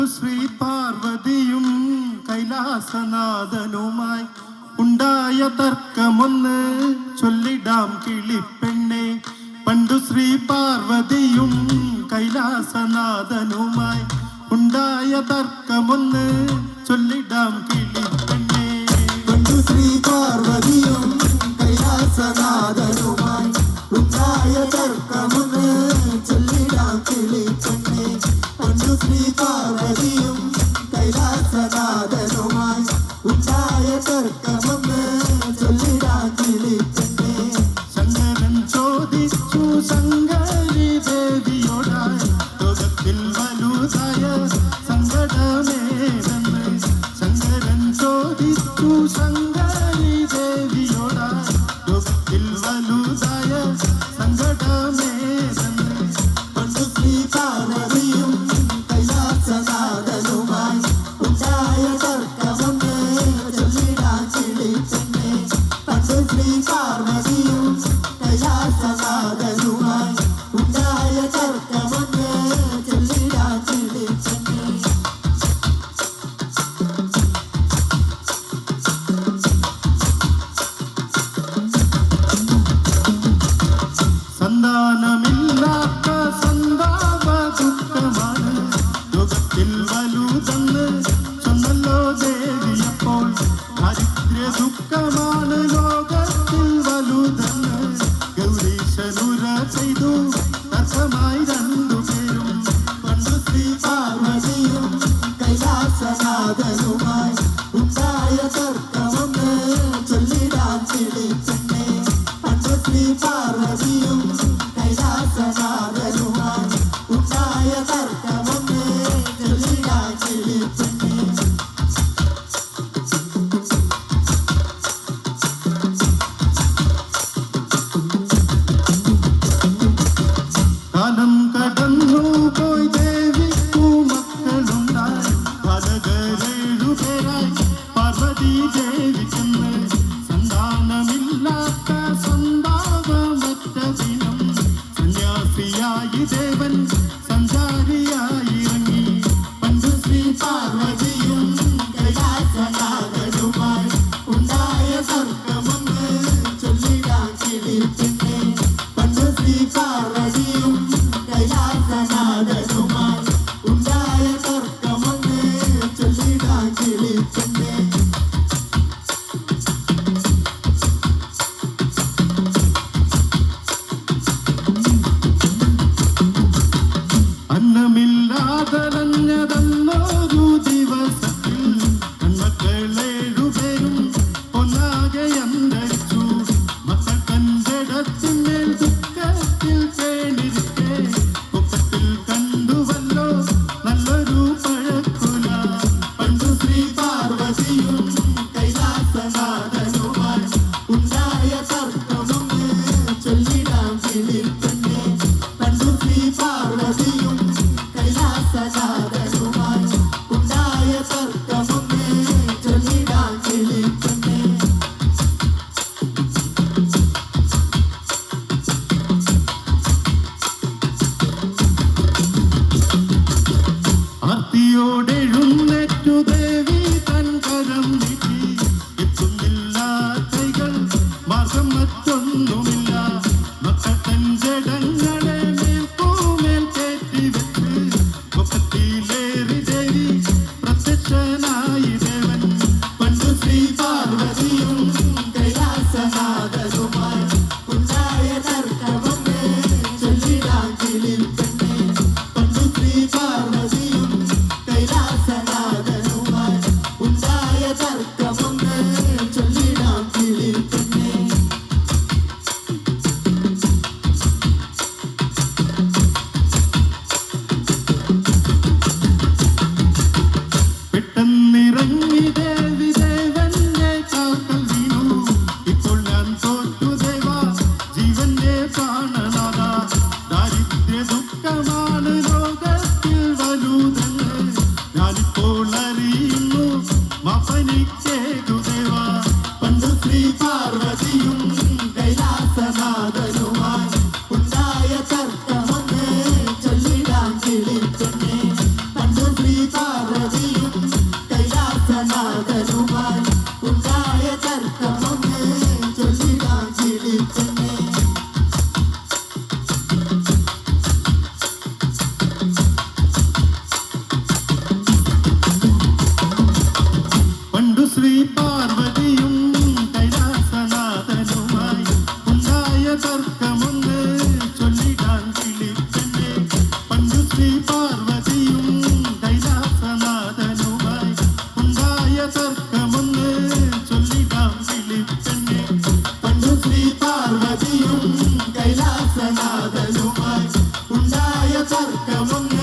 ശ്രീ പാർവതിയും കൈലാസനാഥനുമായി ഉണ്ടായ തർക്കമൊന്ന് ചൊല്ലിടാം കിളിപ്പെണ്ണെ. പണ്ടു ശ്രീ പാർവതിയും കൈലാസനാഥനുമായി ഉണ്ടായ തർക്കമൊന്ന് ചൊല്ലിടാം കിളിപ്പെണ്ണെ. പണ്ടു ശ്രീ പാർവതിയും കൈലാസനാഥനുമായി ഉണ്ടായ തർക്കമൊന്ന് ചൊല്ലിടാം കിളിപ്പെണ്ണെ. പണ്ടു ശ്രീ പാർവതിയും കൈലാസനാഥനുമായി ഉണ്ടായ തർക്കമൊന്ന് ചൊല്ലിടാം കിളിപ്പെണ്ണെ. ശങ്കരൻ ചോദിച്ചു ശങ്കരി ദേവിയോടായി ലോകത്തിൽ വലുതായ സങ്കടമേതെന്ന്. ശങ്കരൻ ചോദിച്ചു ശങ്കരി ദേവിയോടായി ലോകത്തിൽ വലുതായ സങ്കടമേതെന്ന്. പണ്ടു ശ്രീ പാർവതിയും കൈലാസനാഥനുമായി ഉണ്ടായ തർക്കമൊന്ന് ചൊല്ലിടാം കിളിപ്പെണ്ണെ. പണ്ടു ശ്രീ പാർവതിയും കൈലാസനാഥനുമായി ഉണ്ടായ തർക്കമൊന്ന് ചൊല്ലിടാം കിളിപ്പെണ്ണെ. സന്താനമില്ലാത്ത സന്താപ ദുഃഖമാണ് ലോകത്തിൽ വലുതെന്ന് ചൊന്നല്ലോ ദേവിയപ്പോൾ. ദാരിദ്ര്യ ദുഃഖമാണ് ലോകത്തിൽ വലുതെന്ന് ഗൗരീശനുര ചെയ്തു തർക്കമായി രണ്ടുപേരും. പണ്ടു ശ്രീ പാർവതിയും കൈലാസനാഥനുമായി ഉണ്ടായ തർക്കമൊന്ന് ചൊല്ലിടാം കിളിപ്പെണ്ണെ. പണ്ടു ശ്രീ പാർവതിയും കൈലാസനാഥനുമായി ഉണ്ടായ തർക്കമൊന്ന് ചൊല്ലിടാം കിളിപ്പെണ്ണെ. കാലം കടന്നു പോയി ദേവിക്കു മക്കളുണ്ടായി. ബാലകരേഴുപേരായി പാർവതി ദേവിക്കെന്ന് സന്താനമില്ലാത്ത സന്താപമറ്റ ദിനം സന്യാസിയായി ദേവൻ സഞ്ചാരിയായി ഇറങ്ങി. പണ്ടു ശ്രീ പാർവതിയും കൈലാസനാഥനുമായി ഉണ്ടായ തർക്കമൊന്ന് ചൊല്ലിടാം കിളിപ്പെണ്ണെ. പണ്ടു ശ്രീ പാർവതിയും കൈലാസനാഥനുമായി ഉണ്ടായ തർക്കമൊന്ന് ചൊല്ലിടാം കിളിപ്പെണ്ണെ. അന്നമില്ലാതലഞ്ഞതെന്നൊരു ദിവസത്തിൽ കൺമക്കളേഴുപേരും ഒന്നാകെ അന്തരിച്ചു. മക്കൾ കഞ്ചടത്തിന്മേൽ ദുഃഖത്തിൽ പേണിരിക്കെ പൊക്കത്തിൽ കണ്ടുവല്ലോ നല്ലൊരു പഴക്കുല. പണ്ടു ശ്രീ പാർവതിയും കൈലാസനാഥനുമായി ഉണ്ടായ തർക്കമൊന്ന് ചൊല്ലിടാം കിളിപ്പെണ്ണെ. പണ്ടു ശ്രീ പാർവതിയും കൈലാസനാഥനുമായി ഉണ്ടായ തർക്കമൊന്ന് ചൊല്ലിടാം കിളിപ്പെണ്ണെ. ആർത്തിയോടെഴുന്നേറ്റു ദേവി തൻ കരം നീട്ടി. എത്തുന്നില്ല കൈകൾ മാർഗം മറ്റൊന്നുമില്ല. മക്കൾ തൻ ജഡങ്ങളെ മേൽക്കൂമേൽ കയറ്റിവെച്ച് പൊക്കത്തിലേറി ദേവി പ്രത്യക്ഷനായി ദേവൻ. പണ്ടു ശ്രീ പാർവതിയും കൈലാസനാഥനുമായി ഉണ്ടായ തർക്കമൊന്ന് ചൊല്ലിടാം കിളിപ്പെണ്ണെ. പണ്ടു ശ്രീ പാർവതിയും കൈലാസനാഥനുമായി ഉണ്ടായ തർക്കമൊന്ന് ചൊല്ലിടാം കിളിപ്പെണ്ണെ. പെട്ടെന്ന് ശ്രീ പാർവതിയും കൈലാസനാഥനുമായി ഉണ്ടായ തർക്കമൊന്ന് ചൊല്ലിടാം കിളിപ്പെണ്ണെ. പണ്ടു ശ്രീ പാർവതിയും കൈലാസനാഥനുമായി ഉണ്ടായ തർക്കമൊന്ന്